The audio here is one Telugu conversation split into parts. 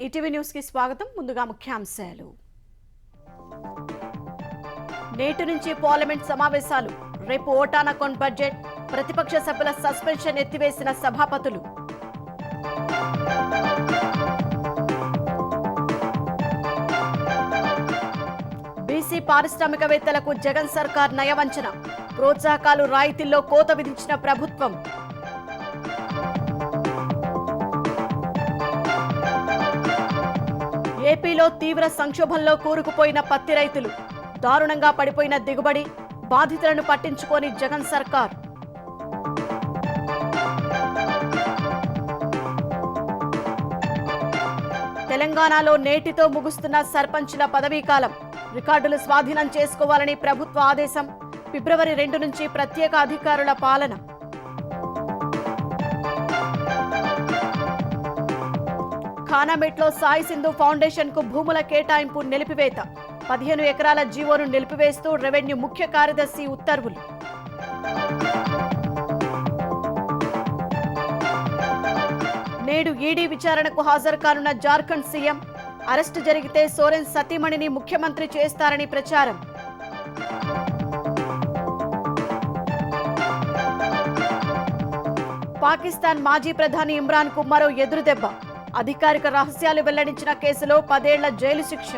ఈటీవీ న్యూస్ కి స్వాగతం. ముందుగా ముఖ్యాంశాలు. నేటి నుంచి పార్లమెంట్ సమావేశాలు. రేపు ఓటాన్ బడ్జెట్. ప్రతిపక్ష సభ్యుల సస్పెన్షన్ ఎత్తివేసిన సభాపతులు. బీసీ పారిశ్రామికవేత్తలకు జగన్ సర్కార్ నయవంచన. ప్రోత్సాహకాలు రాయితీల్లో కోత విధించిన ప్రభుత్వం. ఏపీలో తీవ్ర సంక్షోభంలో కూరుకుపోయిన పత్తి రైతులు. దారుణంగా పడిపోయిన దిగుబడి. బాధితులను పట్టించుకోని జగన్ సర్కార్. తెలంగాణలో నేటితో ముగుస్తున్న సర్పంచుల పదవీకాలం. రికార్డులు స్వాధీనం చేసుకోవాలని ప్రభుత్వ ఆదేశం. ఫిబ్రవరి 2 నుంచి ప్రత్యేక అధికారుల పాలన. ఖానామెట్లో సాయి సింధు ఫౌండేషన్ కు భూముల కేటాయింపు నిలిపివేత. 15 ఎకరాల జీవోను నిలిపివేస్తూ రెవెన్యూ ముఖ్య కార్యదర్శి ఉత్తర్వులు. నేడు ఈడీ విచారణకు హాజరు కానున్న జార్ఖండ్ సీఎం. అరెస్టు జరిగితే సోరెన్ సతీమణిని ముఖ్యమంత్రి చేస్తారని ప్రచారం. పాకిస్తాన్ మాజీ ప్రధాని ఇమ్రాన్ కు మరో ఎదురుదెబ్బ. అధికారిక రహస్యాలు వెల్లడించిన కేసులో 10 ఏళ్ల జైలు శిక్ష.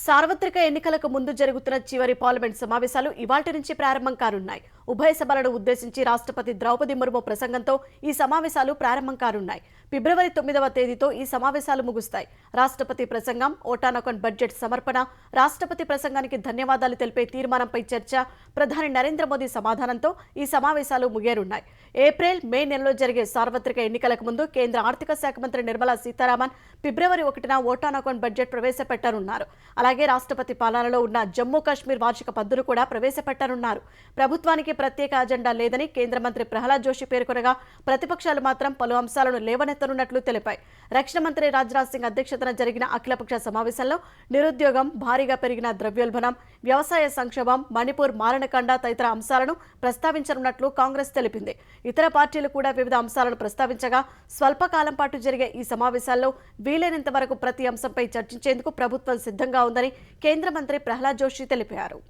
సార్వత్రిక ఎన్నికలకు ముందు జరుగుతున్న చివరి పార్లమెంట్ సమావేశాలు ఇవాల్టి నుంచి ప్రారంభం కానున్నాయి. ఉభయ సభలను ఉద్దేశించి రాష్ట్రపతి ద్రౌపది ముర్ము ప్రసంగంతో ఈ సమావేశాలు ప్రారంభం కానున్నాయి. ఫిబ్రవరి 9వ తేదీతో ఈ సమావేశాలు ముగుస్తాయి. రాష్ట్రపతి ప్రసంగం, ఓటాన్ బడ్జెట్ సమర్పణ, రాష్ట్రపతి ప్రసంగానికి ధన్యవాదాలు తెలిపే తీర్మానంపై చర్చ, ప్రధాని నరేంద్ర మోదీ సమాధానంతో ఈ సమావేశాలు ముగియనున్నాయి. ఏప్రిల్, మే నెలలో జరిగే సార్వత్రిక ఎన్నికలకు ముందు కేంద్ర ఆర్థిక శాఖ మంత్రి నిర్మలా సీతారామన్ ఫిబ్రవరి 1న ఓటాన్ బడ్జెట్ ప్రవేశపెట్టనున్నారు. అలాగే రాష్ట్రపతి పాలనలో ఉన్న జమ్మూ కాశ్మీర్ వార్షిక పద్దును కూడా ప్రవేశపెట్టనున్నారు. ప్రభుత్వానికి ప్రత్యేక అజెండా లేదని కేంద్ర మంత్రి ప్రహ్లాద్ జోషి పేర్కొనగా, ప్రతిపక్షాలు మాత్రం పలు అంశాలను లేవనెత్తనున్నట్లు తెలిపాయి. రక్షణ మంత్రి రాజ్నాథ్ సింగ్ అధ్యక్షతన జరిగిన అఖిలపక్ష సమావేశంలో నిరుద్యోగం, భారీగా పెరిగిన ద్రవ్యోల్బణం, వ్యవసాయ సంక్షోభం, మణిపూర్ మారణకాండ తదితర అంశాలను ప్రస్తావించనున్నట్లు కాంగ్రెస్ తెలిపింది. ఇతర పార్టీలు కూడా వివిధ అంశాలను ప్రస్తావించగా, స్వల్పకాలం పాటు జరిగే ఈ సమావేశాల్లో వీలైనంత వరకు ప్రతి అంశంపై చర్చించేందుకు ప్రభుత్వం సిద్ధంగా ఉందని కేంద్ర మంత్రి ప్రహ్లాద్ జోషి తెలిపారు.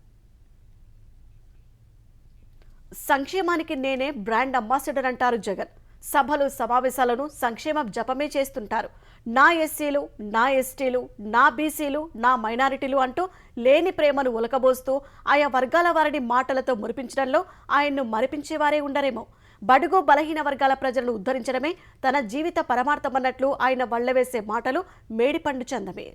సంక్షేమానికి నేనే బ్రాండ్ అంబాసిడర్ అంటారు జగన్. సభలు, సమావేశాలను సంక్షేమ జపమే చేస్తుంటారు. నా ఎస్సీలు, నా ఎస్టీలు, నా బీసీలు, నా మైనారిటీలు అంటూ లేని ప్రేమను ఉలకబోస్తూ ఆయా వర్గాల వారిని మాటలతో మురిపించడంలో ఆయన్ను మరిపించేవారే ఉండరేమో. బడుగు బలహీన వర్గాల ప్రజలను ఉద్ధరించడమే తన జీవిత పరమార్థమన్నట్లు ఆయన వల్లవేసే మాటలు మేడిపండు చందమే.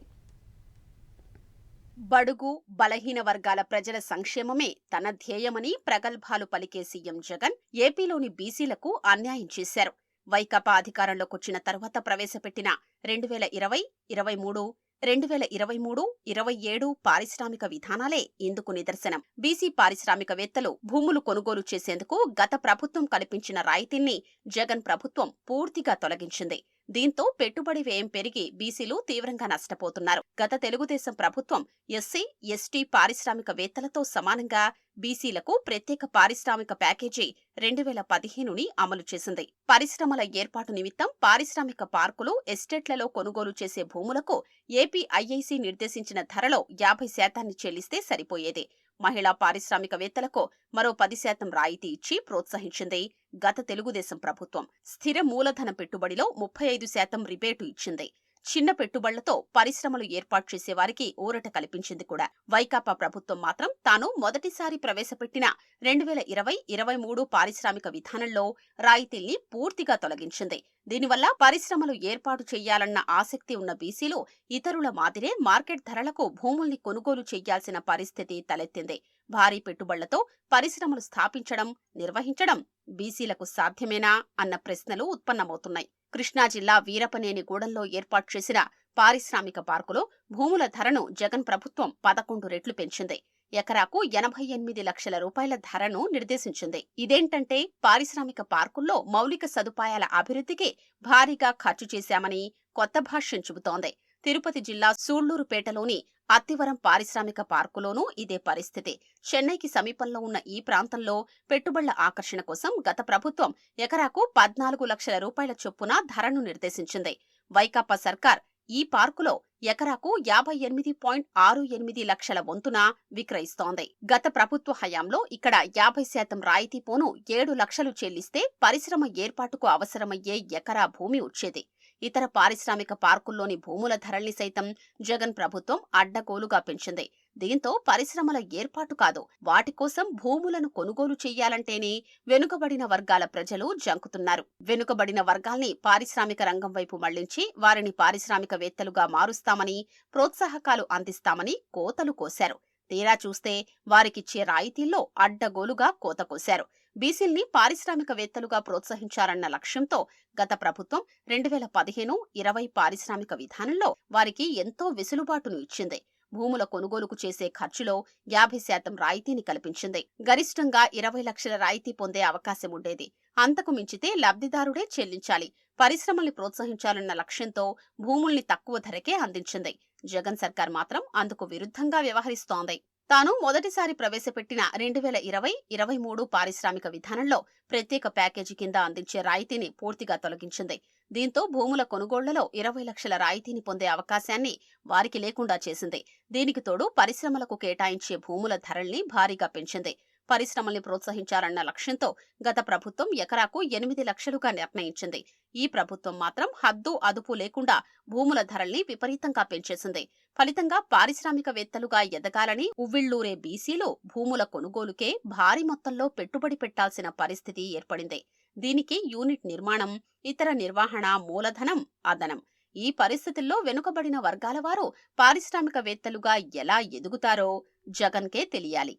బడుగు బలహీన వర్గాల ప్రజల సంక్షేమమే తన ధ్యేయమని ప్రగల్భాలు పలికే సీఎం జగన్ ఏపీలోని బీసీలకు అన్యాయం చేశారు. వైకాపా అధికారంలోకొచ్చిన తరువాత ప్రవేశపెట్టిన 2020, 23, 2023, 27 పారిశ్రామిక విధానాలే ఇందుకు నిదర్శనం. బీసీ పారిశ్రామికవేత్తలు భూములు కొనుగోలు చేసేందుకు గత ప్రభుత్వం కల్పించిన రాయితీని జగన్ ప్రభుత్వం పూర్తిగా తొలగించింది. దీంతో పెట్టుబడి వ్యయం పెరిగి బీసీలు తీవ్రంగా నష్టపోతున్నారు. గత తెలుగుదేశం ప్రభుత్వం ఎస్సీ, ఎస్టీ పారిశ్రామికవేత్తలతో సమానంగా బీసీలకు ప్రత్యేక పారిశ్రామిక ప్యాకేజీ 2015ని అమలు చేసింది. పరిశ్రమల ఏర్పాటు నిమిత్తం పారిశ్రామిక పార్కులు, ఎస్టేట్లలో కొనుగోలు చేసే భూములకు ఏపీ ఐఐసీ నిర్దేశించిన ధరలో 50% చెల్లిస్తే సరిపోయేది. మహిళా పారిశ్రామికవేత్తలకు మరో 10% రాయితీ ఇచ్చి ప్రోత్సహించింది గత తెలుగుదేశం ప్రభుత్వం. స్థిర మూలధన పెట్టుబడిలో 35% రిబేటు ఇచ్చింది. చిన్న పెట్టుబడులతో పరిశ్రమలు ఏర్పాటు చేసేవారికి ఊరట కల్పించింది కూడా. వైకాపా ప్రభుత్వం మాత్రం తాను మొదటిసారి ప్రవేశపెట్టిన 2020, 23 పారిశ్రామిక విధానంలో రాయితీల్ని పూర్తిగా తొలగించింది. దీనివల్ల పరిశ్రమలు ఏర్పాటు చేయాలన్న ఆసక్తి ఉన్న బీసీలు ఇతరుల మాదిరే మార్కెట్ ధరలకు భూముల్ని కొనుగోలు చేయాల్సిన పరిస్థితి తలెత్తింది. భారీ పెట్టుబడులతో పరిశ్రమలు స్థాపించడం, నిర్వహించడం బీసీలకు సాధ్యమేనా అన్న ప్రశ్నలు ఉత్పన్నమవుతున్నాయి. కృష్ణా జిల్లా వీరపనేనిగూడెంలో ఏర్పాటు చేసిన పారిశ్రామిక పార్కులో భూముల ధరను జగన్ ప్రభుత్వం 11 రెట్లు పెంచింది. ఎకరాకు 88 లక్షల రూపాయల ధరను నిర్దేశించింది. ఇదేంటంటే పారిశ్రామిక పార్కుల్లో మౌలిక సదుపాయాల అభివృద్ధికి భారీగా ఖర్చు చేశామని కొత్త భాష్యం చెబుతోంది. తిరుపతి జిల్లా సూళ్లూరుపేటలోని అత్తివరం పారిశ్రామిక పార్కులోనూ ఇదే పరిస్థితి. చెన్నైకి సమీపంలో ఉన్న ఈ ప్రాంతంలో పెట్టుబడుల ఆకర్షణ కోసం గత ప్రభుత్వం ఎకరాకు 14 లక్షల రూపాయల చొప్పున ధరను నిర్దేశించింది. వైకాపా సర్కార్ ఈ పార్కులో ఎకరాకు 58.68 లక్షల వంతున విక్రయిస్తోంది. గత ప్రభుత్వ హయాంలో ఇక్కడ 50% రాయితీ పోను 7 లక్షలు చెల్లిస్తే పరిశ్రమ ఏర్పాటుకు అవసరమయ్యే ఎకరా భూమి వచ్చేది. ఇతర పారిశ్రామిక పార్కుల్లోని భూముల ధరల్ని సైతం జగన్ ప్రభుత్వం అడ్డగోలుగా పెంచింది. దీంతో పరిశ్రమల ఏర్పాటు కాదు, వాటి కోసం భూములను కొనుగోలు చెయ్యాలంటేనే వెనుకబడిన వర్గాల ప్రజలు జంకుతున్నారు. వెనుకబడిన వర్గాల్ని పారిశ్రామిక రంగం వైపు మళ్లించి వారిని పారిశ్రామికవేత్తలుగా మారుస్తామని, ప్రోత్సాహకాలు అందిస్తామని కోతలు కోశారు. తీరా చూస్తే వారికిచ్చే రాయితీల్లో అడ్డగోలుగా కోత కోశారు. బీసీల్ని పారిశ్రామికవేత్తలుగా ప్రోత్సహించారన్న లక్ష్యంతో గత ప్రభుత్వం 2015-20 పారిశ్రామిక విధానంలో వారికి ఎంతో వెసులుబాటును ఇచ్చింది. భూముల కొనుగోలుకు చేసే ఖర్చులో 50% రాయితీని కల్పించింది. గరిష్టంగా 20 లక్షల రాయితీ పొందే అవకాశం ఉండేది. అంతకు మించితే లబ్ధిదారుడే చెల్లించాలి. పరిశ్రమల్ని ప్రోత్సహించాలన్న లక్ష్యంతో భూముల్ని తక్కువ ధరకే అందించింది. జగన్ సర్కార్ మాత్రం అందుకు విరుద్ధంగా వ్యవహరిస్తోంది. తాను మొదటిసారి ప్రవేశపెట్టిన 2020-23 పారిశ్రామిక విధానంలో ప్రత్యేక ప్యాకేజీ కింద అందించే రాయితీని పూర్తిగా తొలగించింది. దీంతో భూముల కొనుగోళ్లలో 20 లక్షల రాయితీని పొందే అవకాశాన్ని వారికి లేకుండా చేసింది. దీనికి తోడు పరిశ్రమలకు కేటాయించే భూముల ధరల్ని భారీగా పెంచింది. పరిశ్రమల్ని ప్రోత్సహించాలన్న లక్ష్యంతో గత ప్రభుత్వం ఎకరాకు 8 లక్షలుగా నిర్ణయించింది. ఈ ప్రభుత్వం మాత్రం హద్దు అదుపు లేకుండా భూముల ధరల్ని విపరీతంగా పెంచేసింది. ఫలితంగా పారిశ్రామికవేత్తలుగా ఎదగాలని ఉవ్విళ్లూరే బీసీలు భూముల కొనుగోలుకే భారీ మొత్తంలో పెట్టుబడి పెట్టాల్సిన పరిస్థితి ఏర్పడింది. దీనికి యూనిట్ నిర్మాణం, ఇతర నిర్వహణ, మూలధనం అదనం. ఈ పరిస్థితుల్లో వెనుకబడిన వర్గాల వారు పారిశ్రామికవేత్తలుగా ఎలా ఎదుగుతారో జగన్కే తెలియాలి.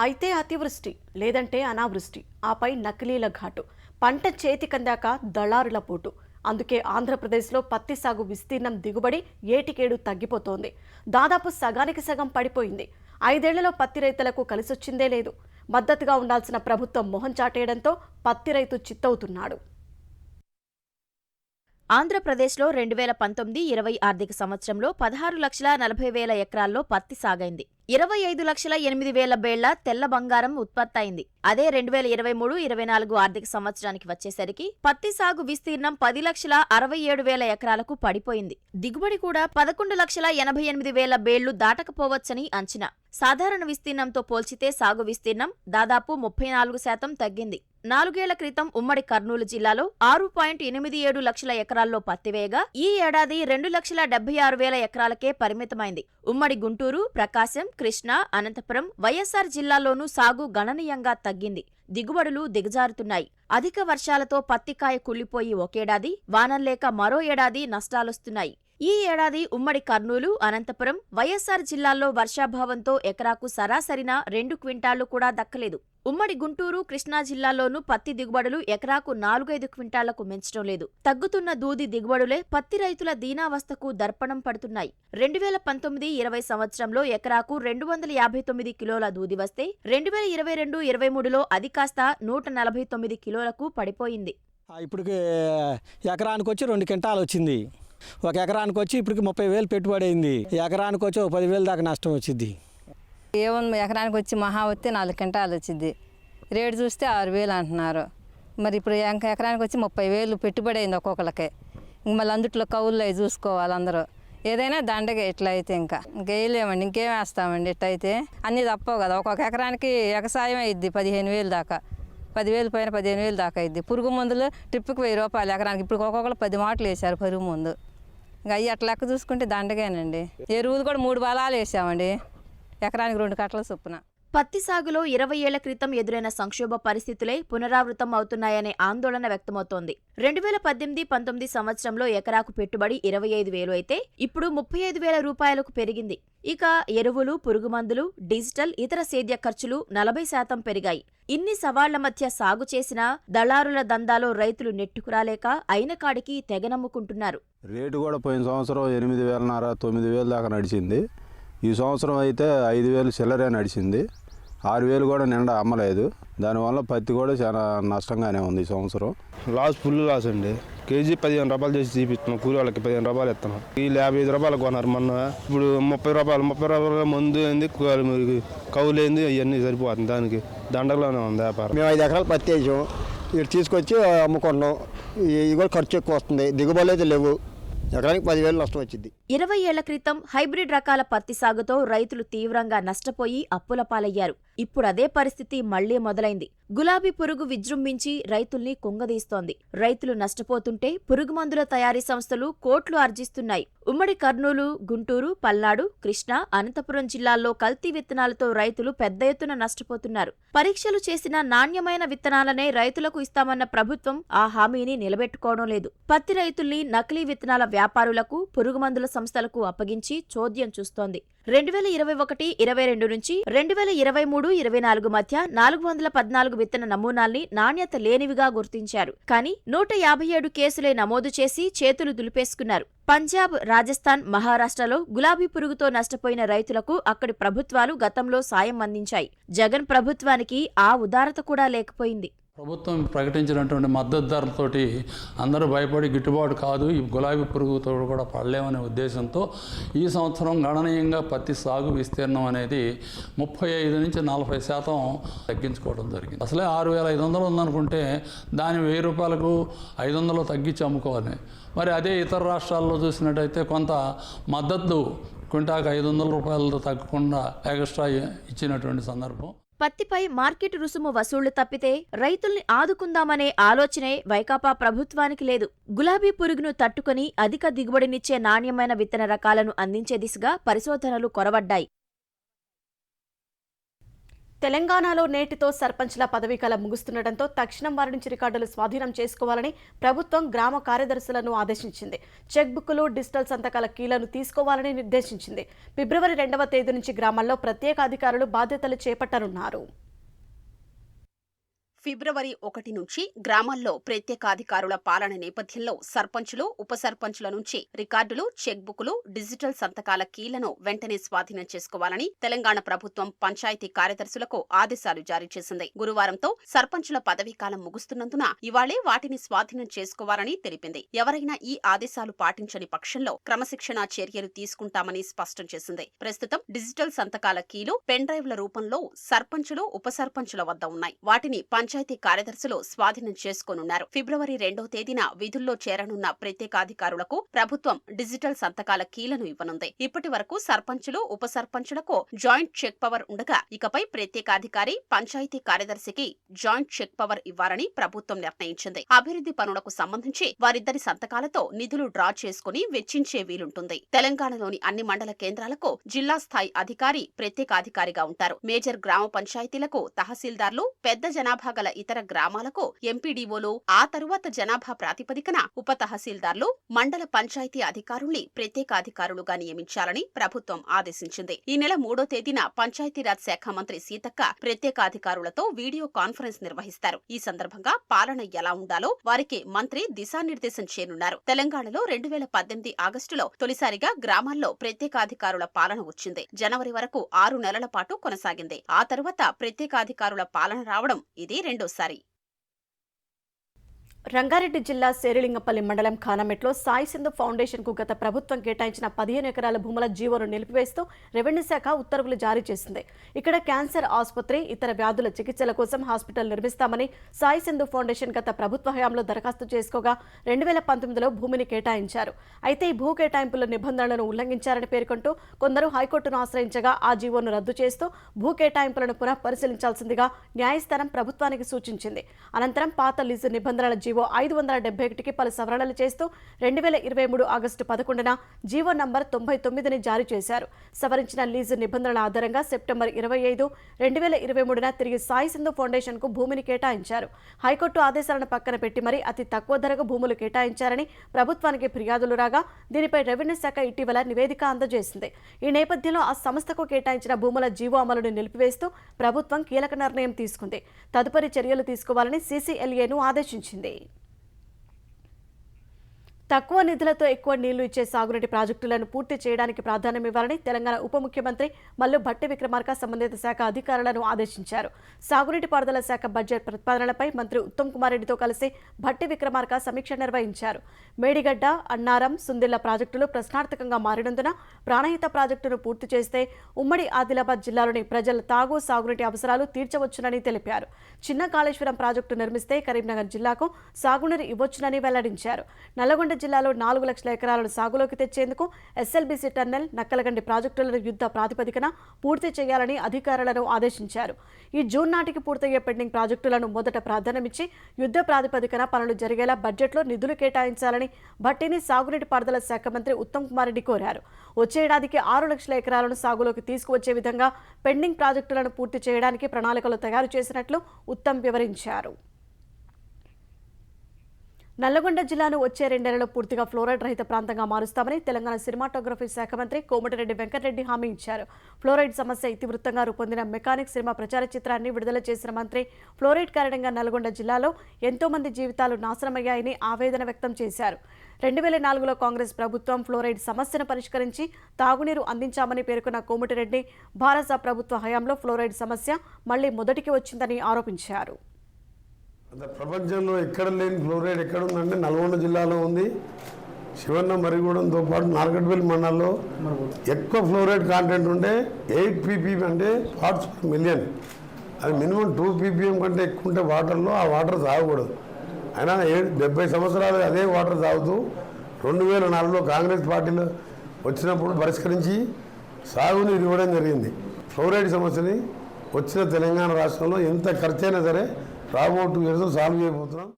అయితే అతివృష్టి, లేదంటే అనావృష్టి, ఆపై నకిలీల ఘాటు, పంట చేతికందాక దళారుల పోటు. అందుకే ఆంధ్రప్రదేశ్లో పత్తి సాగు విస్తీర్ణం, దిగుబడి ఏటికేడు తగ్గిపోతోంది. దాదాపు సగానికి సగం పడిపోయింది. 5 ఏళ్లలో పత్తి రైతులకు కలిసొచ్చిందే లేదు. మద్దతుగా ఉండాల్సిన ప్రభుత్వం మొహం చాటేయడంతో పత్తి రైతు చిత్తవుతున్నాడు. ఆంధ్రప్రదేశ్లో 2019-20 ఆర్థిక సంవత్సరంలో 16,40,000 ఎకరాల్లో పత్తి సాగైంది. 25,08,000 బేళ్ల తెల్ల బంగారం ఉత్పత్తయింది. అదే 2023-24 ఆర్థిక సంవత్సరానికి వచ్చేసరికి పత్తి సాగు విస్తీర్ణం 10,67,000 ఎకరాలకు పడిపోయింది. దిగుబడి కూడా 11,88,000 బేళ్లు దాటకపోవచ్చని అంచనా. సాధారణ విస్తీర్ణంతో పోల్చితే సాగు విస్తీర్ణం దాదాపు 34% తగ్గింది. 4 ఏళ్ల క్రితం ఉమ్మడి కర్నూలు జిల్లాలో 6.87 లక్షల ఎకరాల్లో పత్తి వేయగా ఈ ఏడాది 2,76,000 ఎకరాలకే పరిమితమైంది. ఉమ్మడి గుంటూరు, ప్రకాశం, కృష్ణా, అనంతపురం, వైఎస్సార్ జిల్లాల్లోనూ సాగు గణనీయంగా తగ్గింది. దిగుబడులు దిగజారుతున్నాయి. అధిక వర్షాలతో పత్తికాయ కుళ్లిపోయి ఒకేడాది, వానల్లేక మరో ఏడాది నష్టాలొస్తున్నాయి. ఈ ఏడాది ఉమ్మడి కర్నూలు, అనంతపురం, వైఎస్సార్ జిల్లాల్లో వర్షాభావంతో ఎకరాకు సరాసరిన 2 క్వింటాళ్లు కూడా దక్కలేదు. ఉమ్మడి గుంటూరు, కృష్ణా జిల్లాల్లోనూ పత్తి దిగుబడులు ఎకరాకు 4-5 క్వింటాళ్లకు మించడం లేదు. తగ్గుతున్న దూది దిగుబడులే పత్తి రైతుల దీనావస్థకు దర్పణం పడుతున్నాయి. 2019-20 సంవత్సరంలో ఎకరాకు 259 కిలోల దూది వస్తే 2022-23లో అది కాస్త 149 కిలోలకు పడిపోయింది. ఇప్పటికి ఎకరానికి వచ్చి 2 క్వింటాలు వచ్చింది. ఒక ఎకరానికి వచ్చి ఇప్పటికి 30,000 పెట్టుబడి అయింది. ఎకరానికి వచ్చి 10,000 దాకా నష్టం వచ్చింది. ఏమన్నా ఎకరానికి వచ్చి మహా వస్తే 4 క్వింటాలు వచ్చింది. రేటు చూస్తే 6,000 అంటున్నారు. మరి ఇప్పుడు ఎకరానికి వచ్చి 30,000 పెట్టుబడి అయింది ఒక్కొక్కరికి. మళ్ళీ అందుట్లో కౌళ్ళు అవి చూసుకోవాలి అందరూ. ఏదైనా దండగా ఇట్లయితే ఇంకా వేయలేమండి, ఇంకేం వేస్తామండి. ఇట్లయితే అన్నీ తప్పవు కదా. ఒక్కొక్క ఎకరానికి ఎగసాయం అయింది 15,000 దాకా, 10,000 పైన 15,000 దాకా అయింది. పురుగు మందులు ట్రిప్కి 1,000 రూపాయలు ఎకరానికి. ఇప్పుడు ఒక్కొక్కరు 10 మాటలు వేశారు పురుగు మందు. ఇంకా అవి అట్లా లెక్క చూసుకుంటే దండగానండి. ఎరువులు కూడా 3 బలాలు వేసామండి, ఎకరానికి 2 కట్టల చొప్పున. పత్తి సాగులో 20 ఏళ్ల క్రితం ఎదురైన సంక్షోభ పరిస్థితులే పునరావృతం అవుతున్నాయనే ఆందోళన వ్యక్తమవుతోంది. 2018-19 సంవత్సరంలో ఎకరాకు పెట్టుబడి 25,000 అయితే ఇప్పుడు 35,000 రూపాయలకు పెరిగింది. ఇక ఎరువులు, పురుగుమందులు, డిజిటల్, ఇతర సేద్య ఖర్చులు 40% పెరిగాయి. ఇన్ని సవాళ్ల మధ్య సాగు చేసినా దళారుల దందాలో రైతులు నెట్టుకురాలేక అయిన కాడికి తెగనమ్ముకుంటున్నారు. రేటు కూడా పోయిన సంవత్సరం 8,500, 9,000 దాకా నడిచింది. ఈ సంవత్సరం అయితే 5,000 చిల్లరే నడిచింది. 6,000 కూడా నిండా అమ్మలేదు. దానివల్ల పత్తి కూడా చాలా నష్టంగానే ఉంది ఈ సంవత్సరం. ఫుల్ లాస్ అండి. కేజీ 15 రూపాయలు చేసి చూపిస్తున్నాం, కూలి వాళ్ళకి 15 రూపాయలు ఇస్తున్నాం. వీళ్ళు 55 రూపాయలు కొన్నారు మొన్న, ఇప్పుడు 30 రూపాయలు మందు ఏంది, కౌలు ఏంది, అవన్నీ సరిపోతుంది. దానికి దండలోనే ఉంది వ్యాపారం. మేము 5 ఎకరాలు పత్తి వేసాం, ఇక్కడ తీసుకొచ్చి అమ్ముకున్నాం. ఇది కూడా ఖర్చు ఎక్కువ వస్తుంది, దిగుబడులు అయితే లేవు. ఎకరానికి 10,000 నష్టం వచ్చింది. 20 ఏళ్ల క్రితం హైబ్రిడ్ రకాల పత్తి సాగుతో రైతులు తీవ్రంగా నష్టపోయి అప్పుల పాలయ్యారు. ఇప్పుడు అదే పరిస్థితి మళ్లీ మొదలైంది. గులాబీ పురుగు విజృంభించి రైతుల్ని కుంగదీస్తోంది. రైతులు నష్టపోతుంటే పురుగు మందుల తయారీ సంస్థలు కోట్లు ఆర్జిస్తున్నాయి. ఉమ్మడి కర్నూలు, గుంటూరు, పల్నాడు, కృష్ణా, అనంతపురం జిల్లాల్లో కల్తీ విత్తనాలతో రైతులు పెద్ద ఎత్తున నష్టపోతున్నారు. పరీక్షలు చేసిన నాణ్యమైన విత్తనాలనే రైతులకు ఇస్తామన్న ప్రభుత్వం ఆ హామీని నిలబెట్టుకోవడం లేదు. పత్తి రైతుల్ని నకిలీ విత్తనాల వ్యాపారులకు, పురుగుమందుల సంస్థలకు అప్పగించి చోద్యం చూస్తోంది. 2021-22 నుంచి 2023-24 మధ్య 414 విత్తన నమూనాల్ని నాణ్యత లేనివిగా గుర్తించారు. కానీ 157 కేసులే నమోదు చేసి చేతులు దులిపేసుకున్నారు. పంజాబ్, రాజస్థాన్, మహారాష్ట్రలో గులాబీ పురుగుతో నష్టపోయిన రైతులకు అక్కడి ప్రభుత్వాలు గతంలో సాయం అందించాయి. జగన్ ప్రభుత్వానికి ఆ ఉదారత కూడా లేకపోయింది. ప్రభుత్వం ప్రకటించినటువంటి మద్దతు ధరలతోటి అందరూ భయపడి గిట్టుబాటు కాదు, ఈ గులాబీ పురుగుతో కూడా పడలేమనే ఉద్దేశంతో ఈ సంవత్సరం గణనీయంగా పత్తి సాగు విస్తీర్ణం అనేది 35 నుంచి 40% తగ్గించుకోవడం జరిగింది. అసలే 6,500 ఉందనుకుంటే దాని 1,000 రూపాయలకు 500 తగ్గించి అమ్ముకోవాలి. మరి అదే ఇతర రాష్ట్రాల్లో చూసినట్టయితే కొంత మద్దతు క్వింటాకు 500 రూపాయలతో తగ్గకుండా ఎక్స్ట్రా ఇచ్చినటువంటి సందర్భం. పత్తిపై మార్కెట్ రుసుము వసూళ్లు తప్పితే రైతుల్ని ఆదుకుందామనే ఆలోచనే వైకాపా ప్రభుత్వానికి లేదు. గులాబీ పురుగును తట్టుకుని అధిక దిగుబడినిచ్చే నాణ్యమైన విత్తన రకాలను అందించే దిశగా పరిశోధనలు కొరవడ్డాయి. తెలంగాణలో నేటితో సర్పంచ్ల పదవీకాలం ముగుస్తుండటంతో తక్షణం వారి నుంచి రికార్డులు స్వాధీనం చేసుకోవాలని ప్రభుత్వం గ్రామ కార్యదర్శులను ఆదేశించింది. చెక్ బుక్లు, డిజిటల్ సంతకాల కీలను తీసుకోవాలని నిర్దేశించింది. ఫిబ్రవరి 2వ తేదీ నుంచి గ్రామాల్లో ప్రత్యేక అధికారులు బాధ్యతలు చేపట్టనున్నారు. ఫిబ్రవరి 1 నుంచి గ్రామాల్లో ప్రత్యేకాధికారుల పాలన నేపథ్యంలో సర్పంచులు, ఉప సర్పంచుల నుంచి రికార్డులు, చెక్ బుక్లు, డిజిటల్ సంతకాల కీలను వెంటనే స్వాధీనం చేసుకోవాలని తెలంగాణ ప్రభుత్వం పంచాయతీ కార్యదర్శులకు ఆదేశాలు జారీ చేసింది. గురువారంతో సర్పంచుల పదవీకాలం ముగుస్తున్నందున ఇవాళే వాటిని స్వాధీనం చేసుకోవాలని తెలిపింది. ఎవరైనా ఈ ఆదేశాలు పాటించని పక్షంలో క్రమశిక్షణా చర్యలు తీసుకుంటామని స్పష్టం చేసింది. ప్రస్తుతం డిజిటల్ సంతకాల కీలు పెన్ డ్రైవ్ల రూపంలో సర్పంచులు, ఉప సర్పంచుల వద్ద ఉన్నాయి. వాటిని పంచాయతీ కార్యదర్శులు స్వాధీనం చేసుకోనున్నారు. ఫిబ్రవరి 2వ తేదీన విధుల్లో చేరనున్న ప్రత్యేకాధికారులకు ప్రభుత్వం డిజిటల్ సంతకాల కీలను ఇవ్వనుంది. ఇప్పటి వరకు సర్పంచులు, ఉప సర్పంచులకు జాయింట్ చెక్ పవర్ ఉండగా ఇకపై ప్రత్యేకాధికారి, పంచాయతీ కార్యదర్శికి జాయింట్ చెక్ పవర్ ఇవ్వాలని ప్రభుత్వం నిర్ణయించింది. అభివృద్ధి పనులకు సంబంధించి వారిద్దరి సంతకాలతో నిధులు డ్రా చేసుకుని వెచ్చించే వీలుంటుంది. తెలంగాణలోని అన్ని మండల కేంద్రాలకు జిల్లా స్థాయి అధికారి ప్రత్యేకాధికారిగా ఉంటారు. మేజర్ గ్రామ పంచాయతీలకు తహసీల్దార్లు, పెద్ద జనాభా గల ఇతర గ్రామాలకు ఎంపీడీఓలు, ఆ తరువాత జనాభా ప్రాతిపదికన ఉప తహసీల్దార్లు, మండల పంచాయతీ అధికారుల్ని ప్రత్యేకాధికారులుగా నియమించాలని ప్రభుత్వం ఆదేశించింది. ఈ నెల 3వ తేదీన పంచాయతీరాజ్ శాఖ మంత్రి సీతక్క ప్రత్యేకాధికారులతో వీడియో కాన్ఫరెన్స్ నిర్వహిస్తారు. ఈ సందర్భంగా పాలన ఎలా ఉండాలో వారికి మంత్రి దిశానిర్దేశం చేయనున్నారు. తెలంగాణలో 2018 ఆగస్టులో తొలిసారిగా గ్రామాల్లో ప్రత్యేకాధికారుల పాలన వచ్చింది. జనవరి వరకు 6 నెలల పాటు కొనసాగింది. ఆ తరువాత ప్రత్యేకాధికారుల పాలన రావడం ఇది రెండోసారి. రంగారెడ్డి జిల్లా శేరిలింగపల్లి మండలం ఖానామెట్లో సాయి సింధు ఫౌండేషన్ కు గత ప్రభుత్వం కేటాయించిన 15 ఎకరాల భూముల జీవోను నిలిపివేస్తూ రెవెన్యూ శాఖ ఉత్తర్వులు జారీ చేసింది. ఇక్కడ క్యాన్సర్ ఆసుపత్రి, ఇతర వ్యాధుల చికిత్సల కోసం హాస్పిటల్ నిర్మిస్తామని సాయి సింధు ఫౌండేషన్ గత ప్రభుత్వ హయాంలో దరఖాస్తు చేసుకోగా 2019లో భూమిని కేటాయించారు. అయితే ఈ భూ కేటాయింపుల నిబంధనలను ఉల్లంఘించారని పేర్కొంటూ కొందరు హైకోర్టును ఆశ్రయించగా ఆ జీవోను రద్దు చేస్తూ భూ కేటాయింపులను పునః పరిశీలించాల్సిందిగా న్యాయస్థానం ప్రభుత్వానికి సూచించింది. అనంతరం పాత లీజు నిబంధనల జీవో 571కి పలు సవరణలు చేస్తూ 2023 ఆగస్టు 11న జీవో నంబర్ 99ని జారీ చేశారు. సవరించిన లీజు నిబంధనల ఆధారంగా సెప్టెంబర్ 25, 2023న తిరిగి సాయి సింధు ఫౌండేషన్ కు భూమిని కేటాయించారు. హైకోర్టు ఆదేశాలను పక్కన పెట్టి మరీ అతి తక్కువ ధరకు భూములు కేటాయించారని ప్రభుత్వానికి ఫిర్యాదులు రాగా దీనిపై రెవెన్యూ శాఖ ఇటీవల నివేదిక అందజేసింది. ఈ నేపథ్యంలో ఆ సంస్థకు కేటాయించిన భూముల జీవో అమలును నిలిపివేస్తూ ప్రభుత్వం కీలక నిర్ణయం తీసుకుంది. తదుపరి చర్యలు తీసుకోవాలని సీసీఎల్ఏను ఆదేశించింది. తక్కువ నిధులతో ఎక్కువ నీళ్లు ఇచ్చే సాగునీటి ప్రాజెక్టులను పూర్తి చేయడానికి ప్రాధాన్యం ఇవ్వాలని తెలంగాణ ఉప ముఖ్యమంత్రి మల్లు భట్టి విక్రమార్క సంబంధిత శాఖ అధికారులను ఆదేశించారు. సాగునీటి పారుదల శాఖ బడ్జెట్ ప్రతిపాదనలపై మంత్రి ఉత్తమ్ కుమార్ రెడ్డితో కలిసి భట్టి విక్రమార్క సమీక్ష నిర్వహించారు. మేడిగడ్డ, అన్నారం, సుందిళ్ల ప్రాజెక్టులు ప్రశ్నార్థకంగా మారినందున ప్రాణహిత ప్రాజెక్టును పూర్తి చేస్తే ఉమ్మడి ఆదిలాబాద్ జిల్లాలోని ప్రజల తాగు సాగునీటి అవసరాలు తీర్చవచ్చునని తెలిపారు. చిన్న కాళేశ్వరం ప్రాజెక్టు నిర్మిస్తే కరీంనగర్ జిల్లాకు సాగునీరు ఇవ్వొచ్చునని వెల్లడించారు. నల్లగొండ జిల్లాలో 4 లక్షల ఎకరాలను సాగులోకి తెచ్చేందుకు ఎస్ఎల్బీసీ టన్నెల్, నక్కలగండి ప్రాజెక్టులను యుద్ధ ప్రాతిపదికన పూర్తి చేయాలని అధికారులను ఆదేశించారు. ఈ జూన్ నాటికి పూర్తయ్యే పెండింగ్ ప్రాజెక్టులను మొదట ప్రాధాన్యమిచ్చి యుద్ధ ప్రాతిపదికన పనులు జరిగేలా బడ్జెట్లో నిధులు కేటాయించాలని భట్టిని సాగునీటి పారుదల శాఖ మంత్రి ఉత్తమ్ కుమార్ రెడ్డి కోరారు. వచ్చే ఏడాదికి 6 లక్షల ఎకరాలను సాగులోకి తీసుకువచ్చే విధంగా పెండింగ్ ప్రాజెక్టులను పూర్తి చేయడానికి ప్రణాళికలు తయారు చేసినట్లు ఉత్తమ్ వివరించారు. నల్లగొండ జిల్లాను వచ్చే 2 నెలల్లో పూర్తిగా ఫ్లోరైడ్ రహిత ప్రాంతంగా మారుస్తామని తెలంగాణ సినిమాటోగ్రఫీ శాఖ మంత్రి కోమటిరెడ్డి వెంకటరెడ్డి హామీ ఇచ్చారు. ఫ్లోరైడ్ సమస్య ఇతివృత్తంగా రూపొందిన మెకానిక్ సినిమా ప్రచార చిత్రాన్ని విడుదల చేసిన మంత్రి ఫ్లోరైడ్ కారణంగా నల్గొండ జిల్లాలో ఎంతో మంది జీవితాలు నాశనమయ్యాయని ఆవేదన వ్యక్తం చేశారు. 2004లో కాంగ్రెస్ ప్రభుత్వం ఫ్లోరైడ్ సమస్యను పరిష్కరించి తాగునీరు అందించామని పేర్కొన్న కోమటిరెడ్డి భారత ప్రభుత్వ హయాంలో ఫ్లోరైడ్ సమస్య మళ్లీ మొదటికి వచ్చిందని ఆరోపించారు. ప్రపంచంలో ఎక్కడ లేని ఫ్లోరైడ్ ఎక్కడ ఉందంటే నల్గొండ జిల్లాలో ఉంది. శివన్న మరిగూడెంతో పాటు నార్కట్పల్లి మండలంలో ఎక్కువ ఫ్లోరైడ్ కాంటెంట్ ఉంటే 8 ppm అంటే పార్ట్స్ పర్ మిలియన్. అది మినిమం 2 ppm కంటే ఎక్కువ ఉంటే వాటర్లో ఆ వాటర్ తాగకూడదు. అయినా 70 సంవత్సరాలు అదే వాటర్ తాగుతూ 2004లో కాంగ్రెస్ పార్టీలో వచ్చినప్పుడు పరిష్కరించి సాగునీరు ఇవ్వడం జరిగింది. ఫ్లోరైడ్ సమస్యని వచ్చిన తెలంగాణ రాష్ట్రంలో ఎంత ఖర్చైనా సరే రాబో 2 years సాల్వ్ చేయబోతున్నాం.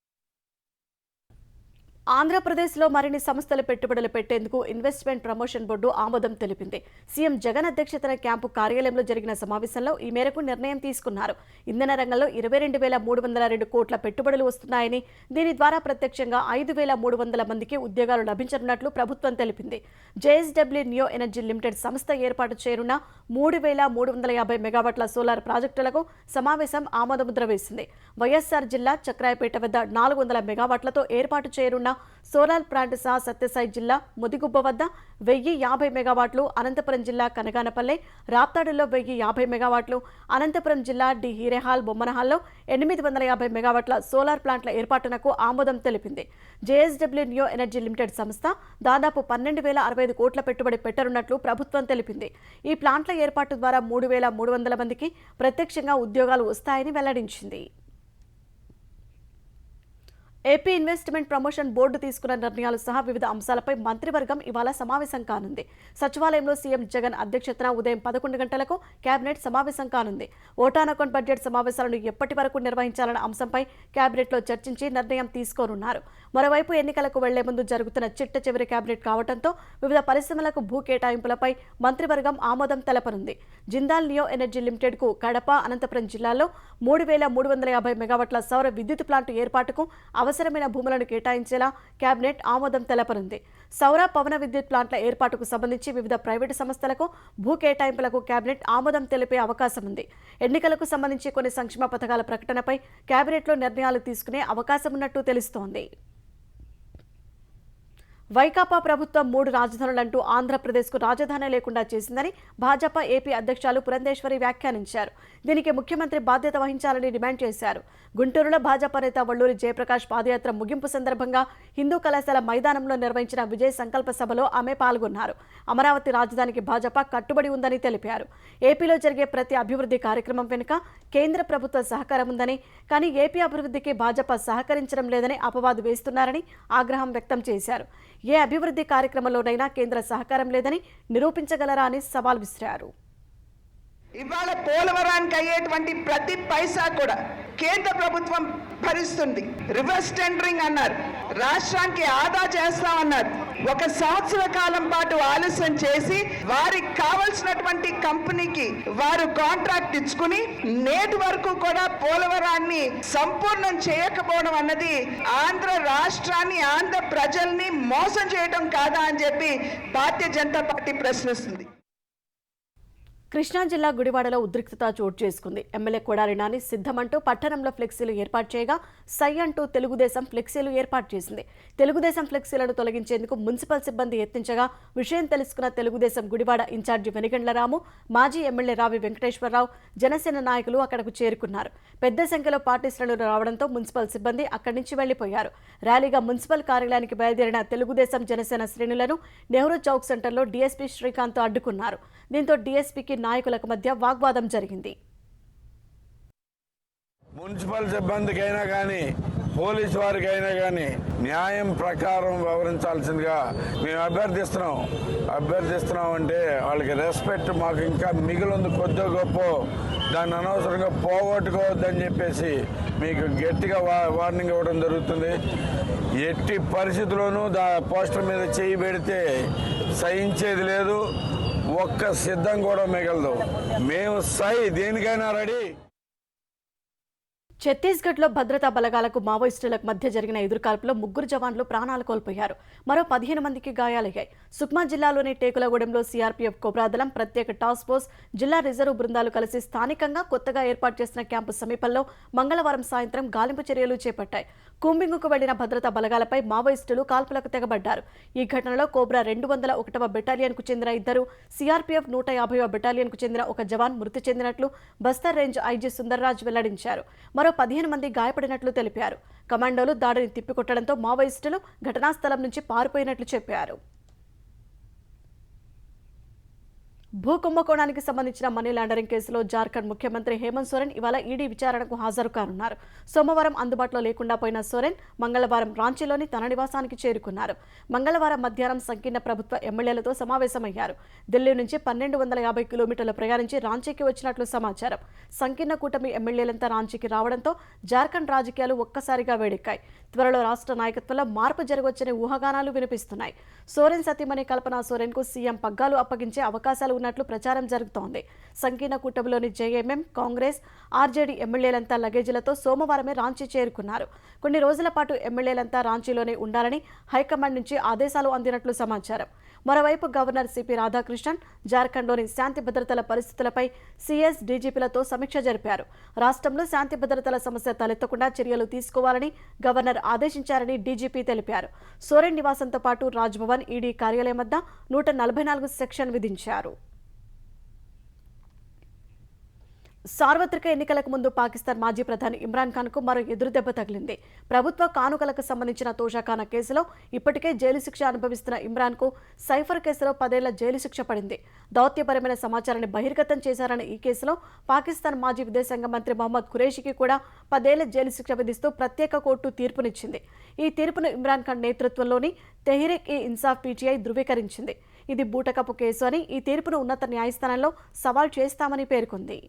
ఆంధ్రప్రదేశ్లో మరిన్ని సంస్థలు పెట్టుబడులు పెట్టేందుకు ఇన్వెస్ట్మెంట్ ప్రమోషన్ బోర్డు ఆమోదం తెలిపింది. సీఎం జగన్ అధ్యక్షతన క్యాంపు కార్యాలయంలో జరిగిన సమావేశంలో ఈ మేరకు నిర్ణయం తీసుకున్నారు. ఇంధన రంగంలో 22,302 కోట్ల పెట్టుబడులు వస్తున్నాయని, దీని ద్వారా ప్రత్యక్షంగా 5,300 మందికి ఉద్యోగాలు లభించనున్నట్లు ప్రభుత్వం తెలిపింది. జేఎస్డబ్ల్యూ నియో ఎనర్జీ లిమిటెడ్ సంస్థ ఏర్పాటు చేయనున్న 3,350 మెగావాట్ల సోలార్ ప్రాజెక్టులకు సమావేశం ఆమోదముద్ర వేసింది. వైఎస్ఆర్ జిల్లా చక్రాయపేట వద్ద 400 మెగావాట్లతో ఏర్పాటు చేయనున్న సోలార్ ప్లాంట్ సహా సత్యసాయి జిల్లా ముదిగుబ్బ వద్ద 1,050 మెగావాట్లు, అనంతపురం జిల్లా కనగానపల్లె రాప్తాడులో 1,050 మెగావాట్లు, అనంతపురం జిల్లా డి హీరేహాల్ బొమ్మనహాల్లో 850 మెగావాట్ల సోలార్ ప్లాంట్ల ఏర్పాటునకు ఆమోదం తెలిపింది. జేఎస్డబ్ల్యూ నియో ఎనర్జీ లిమిటెడ్ సంస్థ దాదాపు 12,065 కోట్ల పెట్టుబడి పెట్టనున్నట్లు ప్రభుత్వం తెలిపింది. ఈ ప్లాంట్ల ఏర్పాటు ద్వారా 3,300 మందికి ప్రత్యక్షంగా ఉద్యోగాలు వస్తాయని వెల్లడించింది. ఏపీ ఇన్వెస్ట్మెంట్ ప్రమోషన్ బోర్డు తీసుకున్న నిర్ణయాలు సహా వివిధ అంశాలపై మంత్రివర్గం ఇవాళ సమావేశం కానుంది. సచివాలయంలో సీఎం జగన్ అధ్యక్షతన ఉదయం 11 గంటలకు కేబినెట్ సమావేశం కానుంది. ఓటాన్ అకౌంట్ బడ్జెట్ సమావేశాలను ఎప్పటి వరకు నిర్వహించాలన్న అంశంపై కేబినెట్లో చర్చించి నిర్ణయం తీసుకోనున్నారు. మరోవైపు ఎన్నికలకు వెళ్లే ముందు జరుగుతున్న చిట్ట చివరి కేబినెట్ కావడంతో వివిధ పరిశ్రమలకు భూ కేటాయింపులపై మంత్రివర్గం ఆమోదం తెలపనుంది. జిందాల్ నియో ఎనర్జీ లిమిటెడ్కు కడప, అనంతపురం జిల్లాల్లో 3,350 మెగావాట్ల సౌర విద్యుత్ ప్లాంట్ ఏర్పాటుకు అవసరమైన భూములను కేటాయించేలా కేబినెట్ ఆమోదం తెలపనుంది. సౌర పవన విద్యుత్ ప్లాంట్ల ఏర్పాటుకు సంబంధించి వివిధ ప్రైవేటు సంస్థలకు భూ కేటాయింపులకు కేబినెట్ ఆమోదం తెలిపే అవకాశం ఉంది. ఎన్నికలకు సంబంధించి కొన్ని సంక్షేమ పథకాల ప్రకటనపై కేబినెట్లో నిర్ణయాలు తీసుకునే అవకాశం ఉన్నట్టు తెలుస్తోంది. వైకాపా ప్రభుత్వం 3 రాజధానులంటూ ఆంధ్రప్రదేశ్కు రాజధాని లేకుండా చేసిందని భాజపా ఏపీ అధ్యక్షులు పురంధేశ్వరి వ్యాఖ్యానించారు. దీనికి ముఖ్యమంత్రి బాధ్యత వహించాలని డిమాండ్ చేశారు. గుంటూరులో భాజపా నేత వల్లూరి జయప్రకాష్ పాదయాత్ర ముగింపు సందర్భంగా హిందూ కళాశాల మైదానంలో నిర్వహించిన విజయ సంకల్ప సభలో ఆమె పాల్గొన్నారు. అమరావతి రాజధానికి భాజపా కట్టుబడి ఉందని తెలిపారు. ఏపీలో జరిగే ప్రతి అభివృద్ధి కార్యక్రమం వెనుక కేంద్ర ప్రభుత్వ సహకారం ఉందని, కానీ ఏపీ అభివృద్ధికి భాజపా సహకరించడం లేదని అపవాదు వేస్తున్నారని ఆగ్రహం వ్యక్తం చేశారు. ఏ అభివృద్ధి కార్యక్రమంలోనైనా కేంద్ర సహకారం లేదని నిరూపించగలరా అని సవాల్ విసిరారు. ఇవాళ పోలవరానికి అయ్యేటువంటి ప్రతి పైసా కూడా కేంద్ర ప్రభుత్వం భరిస్తుంది. రివర్స్ టెండరింగ్ అన్నారు, రాష్ట్రానికి ఆదా చేస్తామన్నారు. 1 సంవత్సర కాలం పాటు ఆలస్యం చేసి వారికి కావలసినటువంటి కంపెనీకి వారు కాంట్రాక్ట్ ఇచ్చుకుని నేటి వరకు కూడా పోలవరాన్ని సంపూర్ణం చేయకపోవడం అన్నది ఆంధ్ర రాష్ట్రాన్ని, ఆంధ్ర ప్రజల్ని మోసం చేయడం కాదా అని చెప్పి భారతీయ జనతా పార్టీ ప్రశ్నిస్తుంది. కృష్ణా జిల్లా గుడివాడలో ఉద్రిక్తత చోటు చేసుకుంది. ఎమ్మెల్యే కొడాలి నాని సిద్ధమంటూ పట్టణంలో ఫ్లెక్సీలు ఏర్పాటు చేయగా సై అంటూ తెలుగుదేశం ఫ్లెక్సీలు ఏర్పాటు చేసింది. తెలుగుదేశం ఫ్లెక్సీలను తొలగించేందుకు మున్సిపల్ సిబ్బంది యత్నించగా విషయం తెలుసుకున్న తెలుగుదేశం గుడివాడ ఇన్ఛార్జి వెనిగండ్ల రాము, మాజీ ఎమ్మెల్యే రావి వెంకటేశ్వరరావు, జనసేన నాయకులు అక్కడకు చేరుకున్నారు. పెద్ద సంఖ్యలో పార్టీ శ్రేణులు రావడంతో మున్సిపల్ సిబ్బంది అక్కడి నుంచి వెళ్లిపోయారు. ర్యాలీగా మున్సిపల్ కార్యాలయానికి బయలుదేరిన తెలుగుదేశం జనసేన శ్రేణులను నెహ్రూ చౌక్ సెంటర్లో డీఎస్పీ శ్రీకాంత్ అడ్డుకున్నారు. దీంతో డీఎస్పీకి నాయకులకు మధ్య వాగ్వాదం జరిగింది. మున్సిపల్ సిబ్బందికైనా కానీ పోలీసు వారికైనా కానీ న్యాయం ప్రకారం వ్యవహరించాల్సిందిగా మేము అభ్యర్థిస్తున్నాం అంటే వాళ్ళకి రెస్పెక్ట్ మాకు ఇంకా మిగిలింది కొద్దిగా గొప్ప, దాన్ని అనవసరంగా పోగొట్టుకోవద్దని చెప్పేసి మీకు గట్టిగా వార్నింగ్ ఇవ్వడం జరుగుతుంది. ఎట్టి పరిస్థితుల్లోనూ పోస్టర్ మీద చేయి పెడితే సహించేది లేదు, ఒక్క సిద్ధం కూడా మిగలదు. మేము దేనికైనా రెడీ. ఛత్తీస్గఢ్లో భద్రతా బలగాలకు మావోయిస్టులకు మధ్య జరిగిన ఎదురుకాల్పులో 3 జవాన్లు ప్రాణాలు కోల్పోయారు. మరో 15 మందికి గాయాలయ్యాయి. సుక్మా జిల్లాలోని టేకులగూడెంలో సీఆర్పీఎఫ్ కోబ్రా దళం, ప్రత్యేక టాస్క్ ఫోర్స్, జిల్లా రిజర్వ్ బృందాలు కలిసి స్థానికంగా కొత్తగా ఏర్పాటు చేసిన క్యాంపు సమీపంలో మంగళవారం సాయంత్రం గాలింపు చర్యలు చేపట్టాయి. కూంబింగుకు వెళ్లిన భద్రతా బలగాలపై మావోయిస్టులు కాల్పులకు తెగబడ్డారు. ఈ ఘటనలో కోబ్రా 201వ బెటాలియన్కు చెందిన 2, సీఆర్పీఎఫ్ 150వ బెటాలియన్కు చెందిన 1 జవాన్ మృతి చెందినట్లు బస్తర్ రేంజ్ ఐజీ సుందర్రాజ్ వెల్లడించారు. మరో 15 మంది గాయపడినట్లు తెలిపారు. కమాండోలు దాడిని తిప్పికొట్టడంతో మావోయిస్టులు ఘటనా స్థలం నుంచి పారిపోయినట్లు చెప్పారు. భూ కుంభకోణానికి సంబంధించిన మనీ లాండరింగ్ కేసులో జార్ఖండ్ ముఖ్యమంత్రి హేమంత్ సోరెన్ ఇవాళ ఈడీ విచారణకు హాజరు కానున్నారు. సోమవారం అందుబాటులో లేకుండా పోయిన సోరెన్ మంగళవారం రాంచీలోని తన నివాసానికి చేరుకున్నారు. మంగళవారం మధ్యాహ్నం సంకీర్ణ ప్రభుత్వ ఎమ్మెల్యేలతో సమావేశమయ్యారు. ఢిల్లీ నుంచి 1250 కిలోమీటర్లు ప్రయాణించి రాంచీకి వచ్చినట్లు సమాచారం. సంకీర్ణ కూటమి ఎమ్మెల్యేలంతా రాంచీకి రావడంతో జార్ఖండ్ రాజకీయాలు ఒక్కసారిగా వేడెక్కాయి. త్వరలో రాష్ట్ర నాయకత్వంలో మార్పు జరగవచ్చనే ఊహాగానాలు వినిపిస్తున్నాయి. సోరెన్ సతీమణి కల్పనా సోరెన్కు సీఎం పగ్గాలు అప్పగించే అవకాశాలు ఉన్నట్లు ప్రచారం జరుగుతోంది. సంకీర్ణ కూటమిలోని జేఎంఎం, కాంగ్రెస్, ఆర్జేడీ ఎమ్మెల్యేలంతా లగేజీలతో సోమవారమే రాంచీ చేరుకున్నారు. కొన్ని రోజుల పాటు ఎమ్మెల్యేలంతా రాంచీలోనే ఉండాలని హైకమాండ్ నుంచి ఆదేశాలు అందినట్లు సమాచారం. మరోవైపు గవర్నర్ సిపి రాధాకృష్ణన్ జార్ఖండ్లోని శాంతి భద్రతల పరిస్థితులపై సీఎస్, డీజీపీలతో సమీక్ష జరిపారు. రాష్ట్రంలో శాంతి భద్రతల సమస్య తలెత్తకుండా చర్యలు తీసుకోవాలని గవర్నర్ ఆదేశించారని డీజీపీ తెలిపారు. సోరెన్ నివాసంతో పాటు రాజ్భవన్, ఈడీ కార్యాలయం వద్ద 144 సెక్షన్ విధించారు. సార్వత్రిక ఎన్నికలకు ముందు పాకిస్తాన్ మాజీ ప్రధాని ఇమ్రాన్ ఖాన్కు మరో ఎదురుదెబ్బ తగిలింది. ప్రభుత్వ కానుకలకు సంబంధించిన తోషాఖానా కేసులో ఇప్పటికే జైలు శిక్ష అనుభవిస్తున్న ఇమ్రాన్కు సైఫర్ కేసులో 10 ఏళ్ల జైలు శిక్ష పడింది. దౌత్యపరమైన సమాచారాన్ని బహిర్గతం చేశారన్న ఈ కేసులో పాకిస్తాన్ మాజీ విదేశాంగ మంత్రి మహమ్మద్ ఖురేషికి కూడా 10 ఏళ్ల జైలు శిక్ష విధిస్తూ ప్రత్యేక కోర్టు తీర్పునిచ్చింది. ఈ తీర్పును ఇమ్రాన్ ఖాన్ నేతృత్వంలోని తెహ్రీక్-ఇ-ఇన్సాఫ్ పీటీఐ ధృవీకరించింది. ఇది బూటకపు కేసు అని, ఈ తీర్పును ఉన్నత న్యాయస్థానంలో సవాల్ చేస్తామని పేర్కొంది.